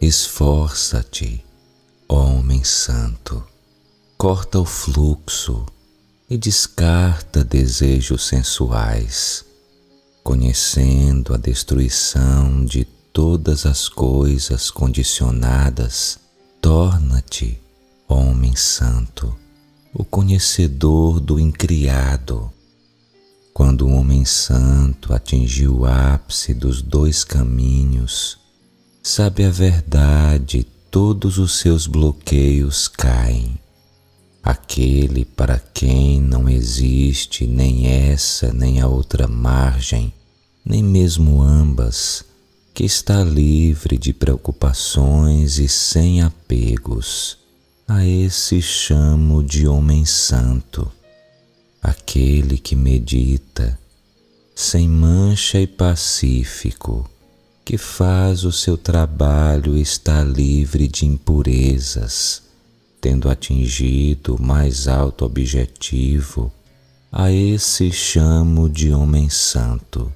Esforça-te, ó homem santo, corta o fluxo e descarta desejos sensuais, conhecendo a destruição de todas as coisas condicionadas. Torna-te, homem santo, o conhecedor do incriado. Quando o homem santo atingiu o ápice dos dois caminhos, sabe a verdade, todos os seus bloqueios caem. Aquele para quem não existe nem essa nem a outra margem, nem mesmo ambas, que está livre de preocupações e sem apegos, a esse chamo de homem santo. Aquele que medita, sem mancha e pacífico, que faz o seu trabalho e está livre de impurezas, tendo atingido o mais alto objetivo, a esse chamo de homem santo.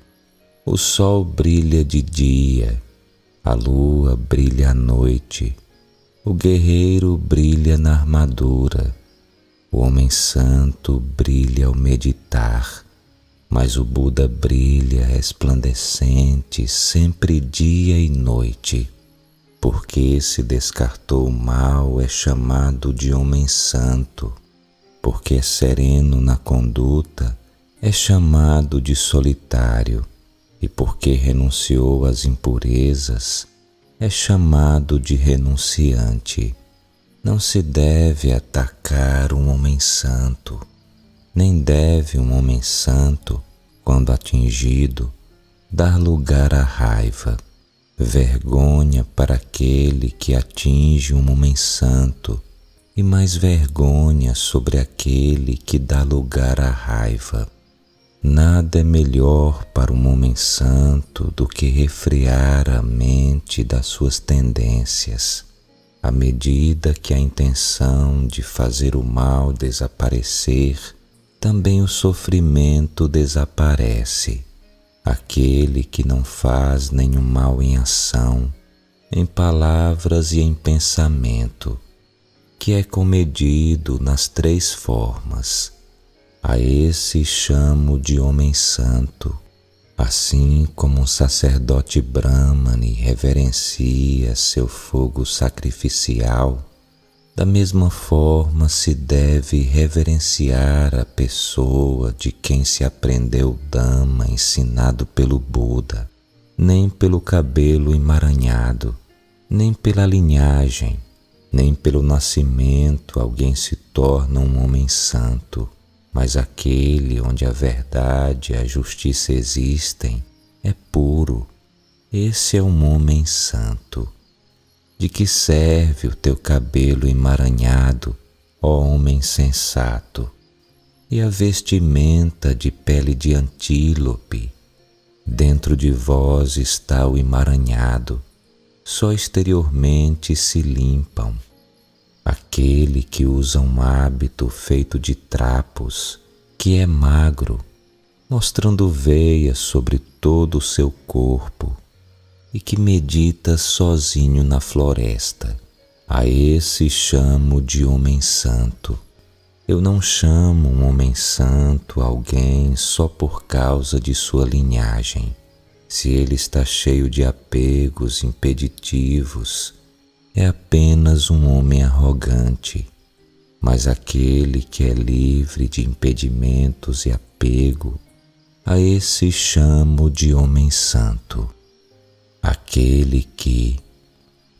O sol brilha de dia, a lua brilha à noite, o guerreiro brilha na armadura, o homem santo brilha ao meditar, mas o Buda brilha resplandecente sempre dia e noite. Porque se descartou o mal é chamado de homem santo, porque é sereno na conduta é chamado de solitário, e porque renunciou às impurezas é chamado de renunciante. Não se deve atacar um homem santo, nem deve um homem santo, quando atingido, dar lugar à raiva. Vergonha para aquele que atinge um homem santo, e mais vergonha sobre aquele que dá lugar à raiva. Nada é melhor para um homem santo do que refrear a mente das suas tendências. À medida que a intenção de fazer o mal desaparecer, também o sofrimento desaparece. Aquele que não faz nenhum mal em ação, em palavras e em pensamento, que é comedido nas três formas, a esse chamo de homem santo. Assim como um sacerdote brahmane reverencia seu fogo sacrificial, da mesma forma se deve reverenciar a pessoa de quem se aprendeu o Dhamma ensinado pelo Buda, nem pelo cabelo emaranhado, nem pela linhagem, nem pelo nascimento alguém se torna um homem santo, mas aquele onde a verdade e a justiça existem é puro. Esse é um homem santo. De que serve o teu cabelo emaranhado, ó homem sensato, e a vestimenta de pele de antílope? Dentro de vós está o emaranhado, só exteriormente se limpam. Aquele que usa um hábito feito de trapos, que é magro, mostrando veias sobre todo o seu corpo, e que medita sozinho na floresta, a esse chamo de homem santo. Eu não chamo um homem santo alguém só por causa de sua linhagem. Se ele está cheio de apegos impeditivos, é apenas um homem arrogante. Mas aquele que é livre de impedimentos e apego, a esse chamo de homem santo. Aquele que,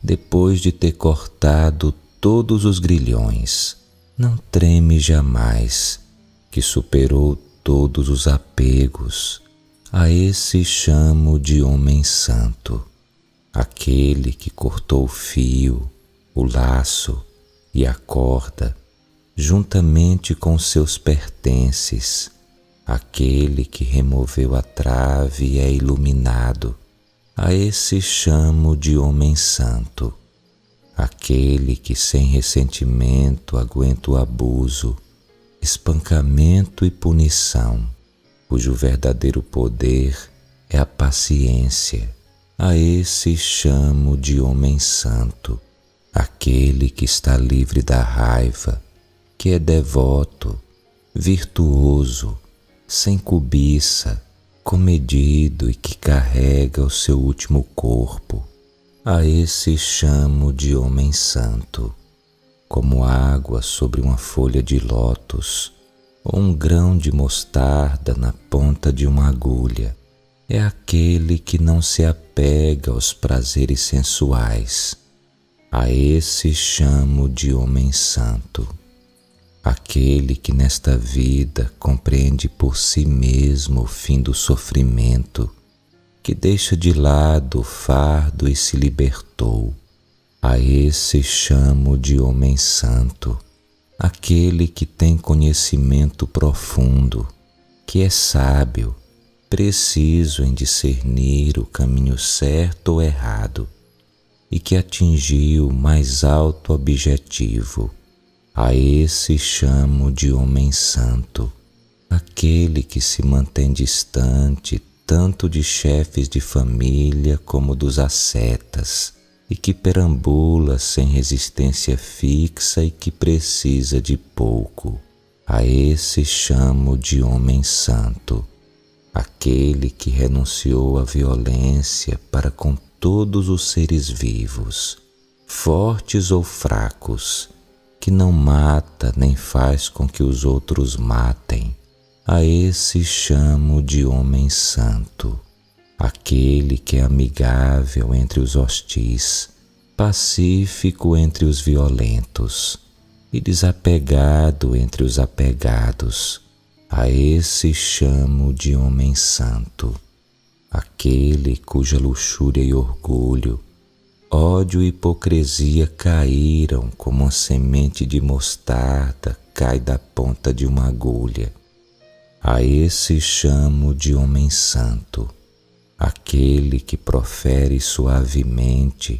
depois de ter cortado todos os grilhões, não treme jamais, que superou todos os apegos, a esse chamo de homem santo. Aquele que cortou o fio, o laço e a corda, juntamente com seus pertences, aquele que removeu a trave e é iluminado, a esse chamo de homem santo. Aquele que sem ressentimento aguenta o abuso, espancamento e punição, cujo verdadeiro poder é a paciência, A esse chamo de homem santo, aquele que está livre da raiva, que é devoto, virtuoso, sem cobiça, comedido e que carrega o seu último corpo. A esse chamo de homem santo, como água sobre uma folha de lótus ou um grão de mostarda na ponta de uma agulha. É aquele que não se apega aos prazeres sensuais. A esse chamo de homem santo, aquele que nesta vida compreende por si mesmo o fim do sofrimento, que deixa de lado o fardo e se libertou. A esse chamo de homem santo, aquele que tem conhecimento profundo, que é sábio, preciso em discernir o caminho certo ou errado, e que atingiu o mais alto objetivo. A esse chamo de homem santo, aquele que se mantém distante tanto de chefes de família como dos ascetas, e que perambula sem resistência fixa e que precisa de pouco. A esse chamo de homem santo, aquele que renunciou à violência para com todos os seres vivos, fortes ou fracos, que não mata nem faz com que os outros matem. A esse chamo de homem santo, aquele que é amigável entre os hostis, pacífico entre os violentos e desapegado entre os apegados. A esse chamo de homem santo, aquele cuja luxúria e orgulho, ódio e hipocrisia caíram como uma semente de mostarda cai da ponta de uma agulha. A esse chamo de homem santo, aquele que profere suavemente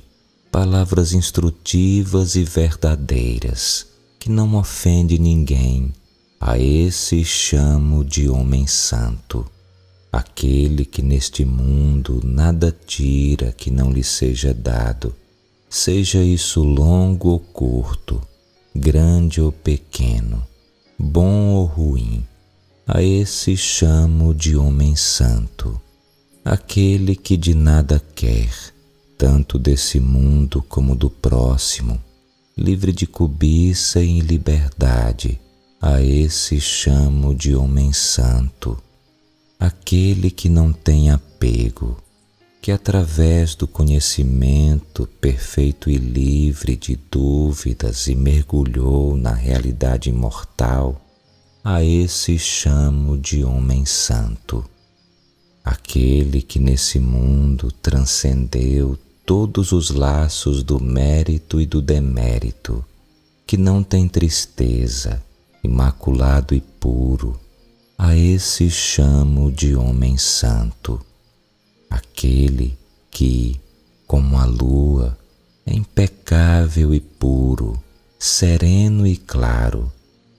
palavras instrutivas e verdadeiras, que não ofende ninguém. A esse chamo de homem santo, aquele que neste mundo nada tira que não lhe seja dado, seja isso longo ou curto, grande ou pequeno, bom ou ruim. A esse chamo de homem santo, aquele que de nada quer, tanto desse mundo como do próximo, livre de cobiça e em liberdade. A esse chamo de homem santo, aquele que não tem apego, que através do conhecimento perfeito e livre de dúvidas e mergulhou na realidade imortal. A esse chamo de homem santo, aquele que nesse mundo transcendeu todos os laços do mérito e do demérito, que não tem tristeza, imaculado e puro. A esse chamo de homem santo, aquele que, como a lua, é impecável e puro, sereno e claro,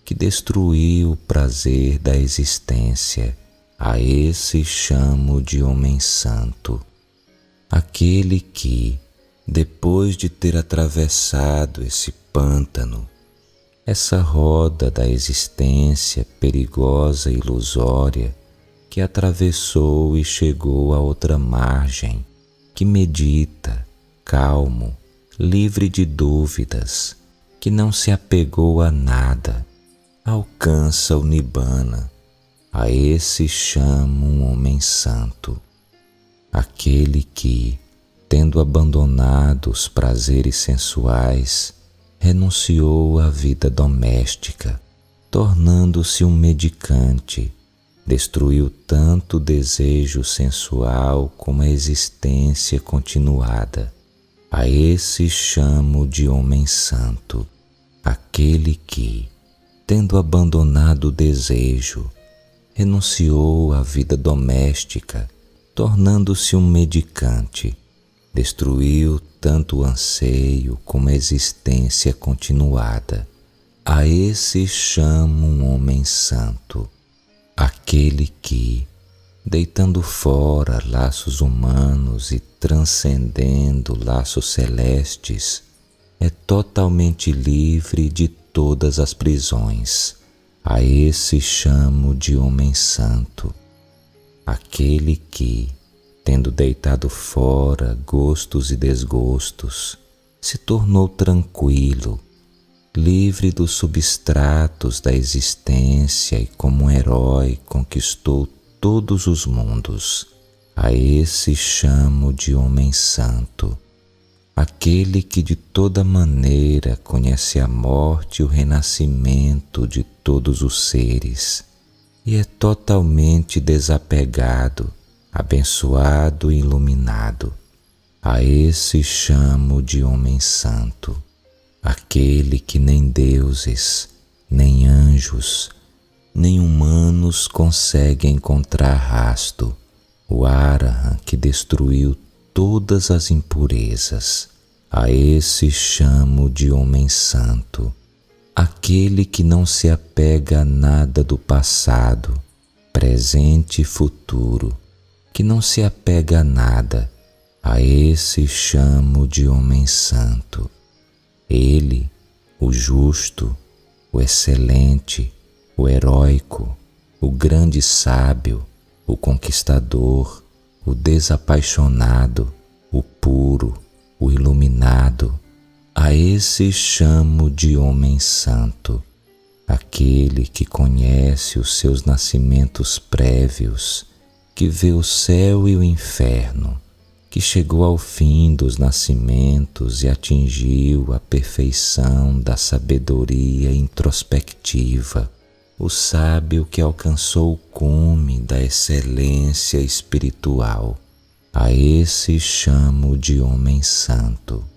que destruiu o prazer da existência. A esse chamo de homem santo, aquele que, depois de ter atravessado esse pântano, essa roda da existência perigosa e ilusória, que atravessou e chegou à outra margem, que medita, calmo, livre de dúvidas, que não se apegou a nada, alcança o Nibbana. A esse chamo um homem santo, aquele que, tendo abandonado os prazeres sensuais, renunciou à vida doméstica, tornando-se um mendicante, destruiu tanto o desejo sensual como a existência continuada. A esse chamo de homem santo, aquele que, tendo abandonado o desejo, renunciou à vida doméstica, tornando-se um mendicante, destruiu tanto o anseio como a existência continuada. A esse chamo um homem santo, aquele que, deitando fora laços humanos e transcendendo laços celestes, é totalmente livre de todas as prisões. A esse chamo de homem santo, aquele que, tendo deitado fora gostos e desgostos, se tornou tranquilo, livre dos substratos da existência e como um herói conquistou todos os mundos. A esse chamo de homem santo, aquele que de toda maneira conhece a morte e o renascimento de todos os seres e é totalmente desapegado, abençoado e iluminado. A esse chamo de homem santo, aquele que nem deuses, nem anjos, nem humanos conseguem encontrar rasto, o Arahant que destruiu todas as impurezas. A esse chamo de homem santo, aquele que não se apega a nada do passado, presente e futuro, que não se apega a nada. A esse chamo de homem santo. Ele, o justo, o excelente, o heróico, o grande sábio, o conquistador, o desapaixonado, o puro, o iluminado. A esse chamo de homem santo, aquele que conhece os seus nascimentos prévios, que vê o céu e o inferno, que chegou ao fim dos nascimentos e atingiu a perfeição da sabedoria introspectiva, o sábio que alcançou o cume da excelência espiritual. A esse chamo de homem santo.